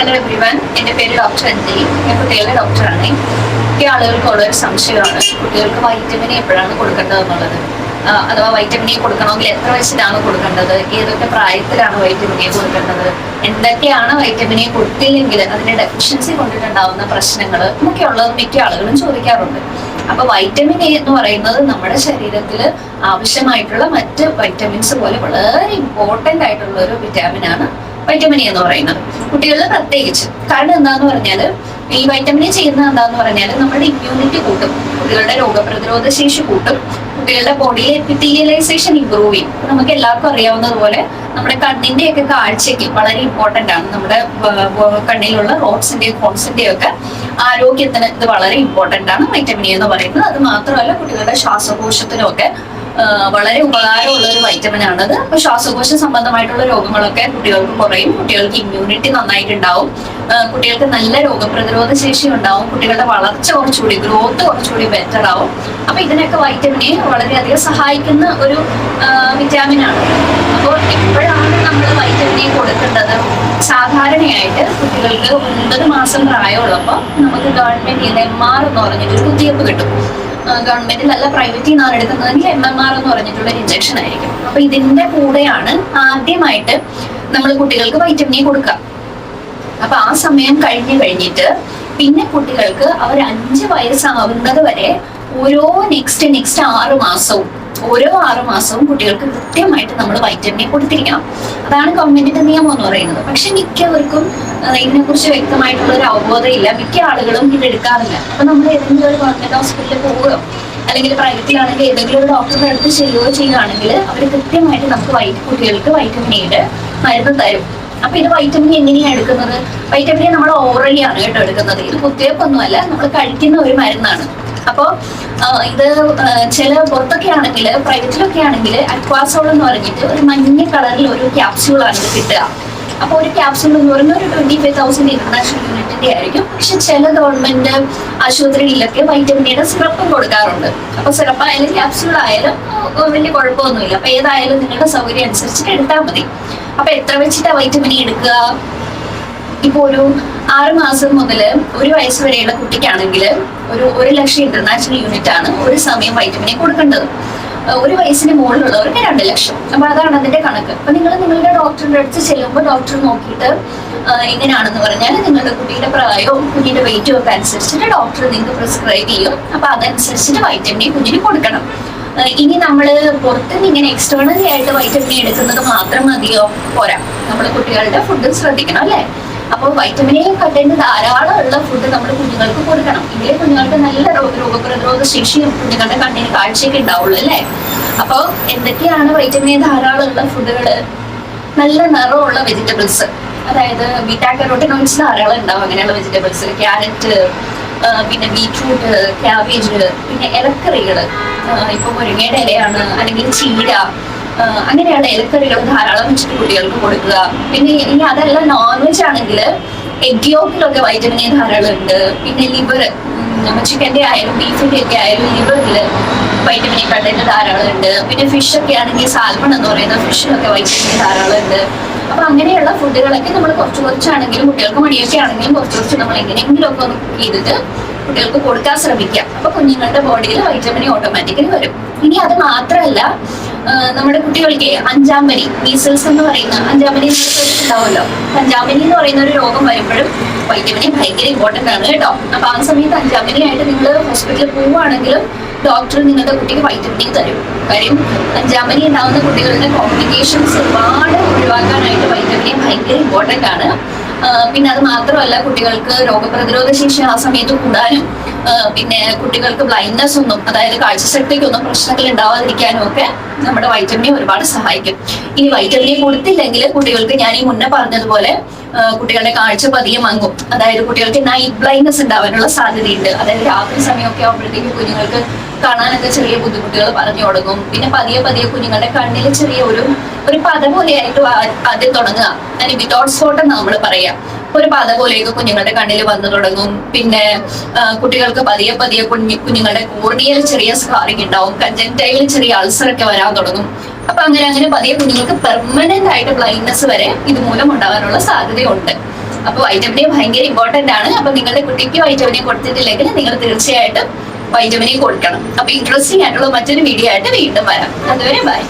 Hello everyone, എൻ്റെ പേര് doctor Anjali. ഞാൻ കുട്ടികളുടെ ഡോക്ടറാണ്. മിക്ക ആളുകൾക്കുള്ള ഒരു സംശയമാണ് കുട്ടികൾക്ക് വൈറ്റമിൻ എപ്പോഴാണ് കൊടുക്കേണ്ടത് എന്നുള്ളത്. അഥവാ വൈറ്റമിൻ കൊടുക്കണമെങ്കിൽ എത്ര വയസ്സിലാണ് കൊടുക്കേണ്ടത്, ഏതൊക്കെ പ്രായത്തിലാണ് വൈറ്റമിൻ കൊടുക്കേണ്ടത്, എന്തൊക്കെയാണ് വൈറ്റമിൻ കൊടുത്തില്ലെങ്കിൽ അതിന്റെ ഡെഫിഷ്യൻസി കൊണ്ടിട്ടുണ്ടാവുന്ന പ്രശ്നങ്ങൾ എന്നൊക്കെയുള്ളത് മിക്ക ആളുകളും ചോദിക്കാറുണ്ട്. അപ്പൊ വൈറ്റമിൻ എ എന്ന് പറയുന്നത് നമ്മുടെ ശരീരത്തിൽ ആവശ്യമായിട്ടുള്ള മറ്റ് വൈറ്റമിൻസ് പോലെ വളരെ ഇമ്പോർട്ടന്റ് ആയിട്ടുള്ള ഒരു വിറ്റാമിൻ ആണ് വൈറ്റമിൻ എ എന്ന് പറയുന്നത്. കുട്ടികളിൽ പ്രത്യേകിച്ച് കാരണം എന്താന്ന് പറഞ്ഞാൽ ഈ വൈറ്റമിൻ എ ചെയ്യുന്നത് എന്താന്ന് പറഞ്ഞാൽ നമ്മുടെ ഇമ്മ്യൂണിറ്റി കൂട്ടും, കുട്ടികളുടെ രോഗപ്രതിരോധ ശേഷി കൂട്ടും, കുട്ടികളുടെ ബോഡിയിലെ എപ്പിത്തീലിയലൈസേഷൻ ഇമ്പ്രൂവ് ചെയ്യും. നമുക്ക് എല്ലാവർക്കും അറിയാവുന്നതുപോലെ നമ്മുടെ കണ്ണിന്റെ ഒക്കെ കാഴ്ചയ്ക്ക് വളരെ ഇമ്പോർട്ടന്റ് ആണ്. നമ്മുടെ കണ്ണിലുള്ള റോഡ്സിന്റെയും കോൺസിന്റെയും ഒക്കെ ആരോഗ്യത്തിന് ഇത് വളരെ ഇമ്പോർട്ടന്റ് ആണ് വൈറ്റമിൻ എ എന്ന് പറയുന്നത്. അത് മാത്രമല്ല കുട്ടികളുടെ ശ്വാസകോശത്തിനും ഒക്കെ വളരെ ഉപകാരമുള്ള ഒരു വൈറ്റമിൻ ആണത്. അപ്പൊ ശ്വാസകോശ സംബന്ധമായിട്ടുള്ള രോഗങ്ങളൊക്കെ കുട്ടികൾക്ക് കുറയും, കുട്ടികൾക്ക് ഇമ്മ്യൂണിറ്റി നന്നായിട്ടുണ്ടാവും, കുട്ടികൾക്ക് നല്ല രോഗപ്രതിരോധ ശേഷി ഉണ്ടാവും, കുട്ടികളുടെ വളർച്ച കുറച്ചുകൂടി ഗ്രോത്ത് കുറച്ചുകൂടി ബെറ്റർ ആവും. അപ്പൊ ഇതിനൊക്കെ വൈറ്റമിൻ എ വളരെയധികം സഹായിക്കുന്ന ഒരു വിറ്റാമിൻ ആണ്. അപ്പോൾ എപ്പോഴാണ് നമ്മൾ വൈറ്റമിൻ എ കൊടുക്കേണ്ടത്? സാധാരണയായിട്ട് കുട്ടികൾക്ക് 9 മാസം പ്രായമുള്ളപ്പോൾ നമുക്ക് ഗവൺമെന്റ് MR എന്ന് പറഞ്ഞിട്ടൊരു കുത്തിവയ്പ്പ് കിട്ടും. ഗവൺമെന്റിൽ അല്ല പ്രൈവറ്റിൽ നിന്നാണ് എടുക്കുന്നതെങ്കിൽ MMR എന്ന് പറഞ്ഞിട്ടുള്ള ഒരു ഇഞ്ചക്ഷൻ ആയിരിക്കും. അപ്പൊ ഇതിന്റെ കൂടെയാണ് ആദ്യമായിട്ട് നമ്മൾ കുട്ടികൾക്ക് വൈറ്റമിൻ എ കൊടുക്കുക. അപ്പൊ ആ സമയം കഴിഞ്ഞിട്ട് പിന്നെ കുട്ടികൾക്ക് അവർ 5 വയസ്സാവുന്നത് വരെ ഓരോ നെക്സ്റ്റ് 6 മാസവും ഓരോ 6 മാസവും കുട്ടികൾക്ക് കൃത്യമായിട്ട് നമ്മൾ വൈറ്റമിൻ എ കൊടുത്തിരിക്കണം. അതാണ് ഗവൺമെന്റിന്റെ നിയമം എന്ന് പറയുന്നത്. പക്ഷെ മിക്കവർക്കും ഇതിനെക്കുറിച്ച് വ്യക്തമായിട്ടുള്ള ഒരു അവബോധം ഇല്ല. മിക്ക ആളുകളും ഇത് എടുക്കാറില്ല. അപ്പൊ നമ്മൾ ഏതെങ്കിലും ഒരു ഗവൺമെന്റ് ഹോസ്പിറ്റലിൽ പോവുകയോ അല്ലെങ്കിൽ പ്രൈവറ്റിലാണെങ്കിൽ ഏതെങ്കിലും ഒരു ഡോക്ടറുടെ അടുത്ത് ചെയ്യുകയാണെങ്കിൽ അവർ കൃത്യമായിട്ട് നമുക്ക് കുട്ടികൾക്ക് വൈറ്റമിൻ എയുടെ മരുന്ന് തരും. അപ്പൊ ഇത് വൈറ്റമിൻ എങ്ങനെയാണ് എടുക്കുന്നത്? വൈറ്റമിൻ എ നമ്മൾ ഓറലി ആണ് കേട്ടോ എടുക്കുന്നത്. ഇത് കുത്തിവയ്പ്പൊന്നുമല്ല, നമ്മൾ കഴിക്കുന്ന ഒരു മരുന്നാണ്. അപ്പോ ഇത് ചില പുറത്തൊക്കെ ആണെങ്കിൽ പ്രൈവറ്റിലൊക്കെ ആണെങ്കിൽ അക്വാസോൾ എന്ന് പറഞ്ഞിട്ട് ഒരു മഞ്ഞ കളറിൽ ഒരു ക്യാപ്സ്യൂളാണ് ഇത് കിട്ടുക. അപ്പൊ ഒരു ക്യാപ്സ്യൂൾ എന്ന് പറയുന്നത് ഒരു 25,000 ഇന്റർനാഷണൽ യൂണിറ്റിന്റെ ആയിരിക്കും. പക്ഷെ ചില ഗവൺമെന്റ് ആശുപത്രികളിലൊക്കെ വൈറ്റമിൻ എയുടെ സിറപ്പും കൊടുക്കാറുണ്ട്. അപ്പൊ സിറപ്പ് ആയാലും ക്യാപ്സ്യൂൾ ആയാലും വലിയ കുഴപ്പമൊന്നുമില്ല. അപ്പൊ ഏതായാലും നിങ്ങളുടെ സൗകര്യം അനുസരിച്ചിട്ട് എടുത്താൽ മതി. അപ്പൊ എത്ര വെച്ചിട്ടാ വൈറ്റമിൻ എടുക്കുക? ഇപ്പൊ ഒരു 6 മാസം മുതൽ 1 വയസ്സ് വരെയുള്ള കുട്ടിക്കാണെങ്കിൽ ഒരു 1,00,000 ഇന്റർനാഷണൽ യൂണിറ്റ് ആണ് ഒരു സമയം വൈറ്റമിൻ എ കൊടുക്കേണ്ടത്. 1 വയസ്സിന് മുകളിലുള്ളവർക്ക് 2,00,000. അപ്പൊ അതാണ് അതിന്റെ കണക്ക്. അപ്പൊ നിങ്ങൾ നിങ്ങളുടെ ഡോക്ടറിന്റെ അടുത്ത് ചെല്ലുമ്പോൾ ഡോക്ടർ നോക്കിയിട്ട് എങ്ങനെയാണെന്ന് പറഞ്ഞാൽ നിങ്ങളുടെ കുട്ടിയുടെ പ്രായവും കുഞ്ഞിന്റെ വെയിറ്റും ഒക്കെ അനുസരിച്ചിട്ട് ഡോക്ടർ നിങ്ങൾക്ക് പ്രിസ്ക്രൈബ് ചെയ്യും. അപ്പൊ അതനുസരിച്ചിട്ട് വൈറ്റമിൻ എ കുഞ്ഞിന് കൊടുക്കണം. ഇനി നമ്മള് പുറത്തുനിന്ന് ഇങ്ങനെ എക്സ്റ്റേണലി ആയിട്ട് വൈറ്റമിൻ എ എടുക്കുന്നത് മാത്രം മതിയോ? പോരാ, നമ്മൾ കുട്ടികളുടെ ഫുഡ് ശ്രദ്ധിക്കണം അല്ലേ? അപ്പോൾ വൈറ്റമിൻ എ കണ്ടന്റ് ധാരാളം ഉള്ള ഫുഡ് നമ്മൾ കുഞ്ഞുങ്ങൾക്ക് കൊടുക്കണം. എങ്കിലേ കുഞ്ഞുങ്ങൾക്ക് നല്ല രോഗപ്രതിരോധ ശേഷിയും കുഞ്ഞുങ്ങളുടെ കണ്ണിന് കാഴ്ചയൊക്കെ ഉണ്ടാവുള്ളൂ അല്ലേ? അപ്പോൾ എന്തൊക്കെയാണ് വൈറ്റമിൻ എ ധാരാളം ഉള്ള ഫുഡുകള്? നല്ല നിറമുള്ള വെജിറ്റബിൾസ്, അതായത് ബീറ്റാ കരോട്ടിനോയിഡ്സ് ധാരാളം ഉണ്ടാവും അങ്ങനെയുള്ള വെജിറ്റബിൾസ്. ക്യാരറ്റ്, പിന്നെ ബീറ്റ്റൂട്ട്, ക്യാബേജ്, പിന്നെ ഇലക്കറികള്, ഇപ്പൊ മുരിങ്ങയുടെ ഇലയാണ് അല്ലെങ്കിൽ ചീര, അങ്ങനെയുള്ള ഇലക്കറികൾ ധാരാളം വെച്ചിട്ട് കുട്ടികൾക്ക് കൊടുക്കുക. പിന്നെ ഇനി അതെല്ലാം നോൺ വെജ് ആണെങ്കിൽ എഗ് യോക്കിലൊക്കെ വൈറ്റമിൻ എ ധാരാളം ഉണ്ട്. പിന്നെ ലിവർ, ചിക്കൻ്റെ ആയാലും ബീഫിന്റെ ഒക്കെ ആയാലും ലിവറില് വൈറ്റമിൻ എ കണ്ടന്റ് ധാരാളം ഉണ്ട്. പിന്നെ ഫിഷ് ഒക്കെ ആണെങ്കിൽ സാൽമൺ എന്ന് പറയുന്ന ഫിഷിലൊക്കെ വൈറ്റമിൻ എ ധാരാളം ഉണ്ട്. അപ്പൊ അങ്ങനെയുള്ള ഫുഡുകളൊക്കെ നമ്മൾ കുറച്ചാണെങ്കിലും കുട്ടികൾക്ക് മടിയൊക്കെ ആണെങ്കിലും കുറച്ച് നമ്മൾ എങ്ങനെയെങ്കിലും ഒക്കെ ഒന്ന് കുക്ക് ചെയ്തിട്ട് കുട്ടികൾക്ക് കൊടുക്കാൻ ശ്രമിക്കാം. അപ്പൊ കുഞ്ഞുങ്ങളുടെ ബോഡിയിൽ വൈറ്റമിൻ എ ഓട്ടോമാറ്റിക്കലി വരും. ഇനി അത് മാത്രമല്ല, നമ്മുടെ കുട്ടികൾക്ക് 5-ാം പനി, മീസിൽസ് എന്ന് പറയുന്ന 5-ാം പനി ഉണ്ടാവുമല്ലോ. 5-ാം പനി എന്ന് പറയുന്ന ഒരു രോഗം വരുമ്പോഴും വൈറ്റമിൻ എ ഭയങ്കര ഇമ്പോർട്ടന്റ് ആണ് കേട്ടോ. അപ്പൊ ആ സമയത്ത് 5-ാം പനി ആയിട്ട് നിങ്ങൾ ഹോസ്പിറ്റലിൽ പോവുകയാണെങ്കിലും ഡോക്ടർ നിങ്ങളുടെ കുട്ടിക്ക് വൈറ്റമിൻ എ തരും. കാര്യം 5-ാം പനി ഉണ്ടാവുന്ന കുട്ടികളുടെ കോംപ്ലിക്കേഷൻസ് ഒരുപാട് ഒഴിവാക്കാനായിട്ട് വൈറ്റമിൻ എ ഭയങ്കര ഇമ്പോർട്ടന്റ് ആണ്. പിന്നെ അത് മാത്രമല്ല, കുട്ടികൾക്ക് രോഗപ്രതിരോധ ശേഷി ആ സമയത്ത് കൂടാനും പിന്നെ കുട്ടികൾക്ക് ബ്ലൈൻഡ്നെസ് ഒന്നും, അതായത് കാഴ്ചശക്തിക്കൊന്നും പ്രശ്നങ്ങൾ ഉണ്ടാവാതിരിക്കാനും ഒക്കെ നമ്മുടെ വൈറ്റമിൻ എ ഒരുപാട് സഹായിക്കും. ഇനി വൈറ്റമിൻ എ കൊടുത്തില്ലെങ്കിൽ കുട്ടികൾക്ക് ഞാൻ ഈ മുന്നേ പറഞ്ഞതുപോലെ കുട്ടികളുടെ കാഴ്ച പതിയെ മങ്ങും. അതായത് കുട്ടികൾക്ക് നൈറ്റ് ബ്ലൈൻഡ്നെസ് ഉണ്ടാവാനുള്ള സാധ്യതയുണ്ട്. അതായത് രാത്രി സമയമൊക്കെ ആകുമ്പോഴത്തേക്കും കുഞ്ഞുങ്ങൾക്ക് കാണാനൊക്കെ ചെറിയ ബുദ്ധിമുട്ടുകൾ പറഞ്ഞു തുടങ്ങും. പിന്നെ പതിയെ കുഞ്ഞുങ്ങളുടെ കണ്ണിൽ ചെറിയ ഒരു പത പോലെയായിട്ട് ആദ്യം തുടങ്ങുക. അതിന് വിതൗട്ട് സ്പോട്ട് എന്ന് നമ്മൾ പറയാം. ഒരു പത പോലെയൊക്കെ കുഞ്ഞുങ്ങളുടെ കണ്ണിൽ വന്നു തുടങ്ങും. പിന്നെ കുട്ടികൾക്ക് പതിയെ കുഞ്ഞുങ്ങളുടെ കോർണിയയിൽ ചെറിയ സ്കാറിങ് ഉണ്ടാവും. കൺജങ്ക്റ്റൈവിൽ ചെറിയ അൾസർ ഒക്കെ വരാൻ തുടങ്ങും. അപ്പൊ അങ്ങനെ പതിയെ കുഞ്ഞുങ്ങൾക്ക് പെർമനന്റ് ആയിട്ട് ബ്ലൈൻഡ്നെസ് വരെ ഇതുമൂലം ഉണ്ടാകാനുള്ള സാധ്യതയുണ്ട്. അപ്പൊ വൈറ്റമിൻ എ ഭയങ്കര ഇമ്പോർട്ടന്റ് ആണ്. അപ്പൊ നിങ്ങളുടെ കുട്ടിക്ക് വൈറ്റമിൻ എ കൊടുത്തിട്ടില്ലെങ്കിൽ നിങ്ങൾ തീർച്ചയായിട്ടും വൈറ്റമിൻ എ കൊടുക്കണം. അപ്പൊ ഇൻട്രസ്റ്റിംഗ് ആയിട്ടുള്ള മറ്റൊരു വീഡിയോ ആയിട്ട് വീണ്ടും വരാം. അതുവരെ ബൈ.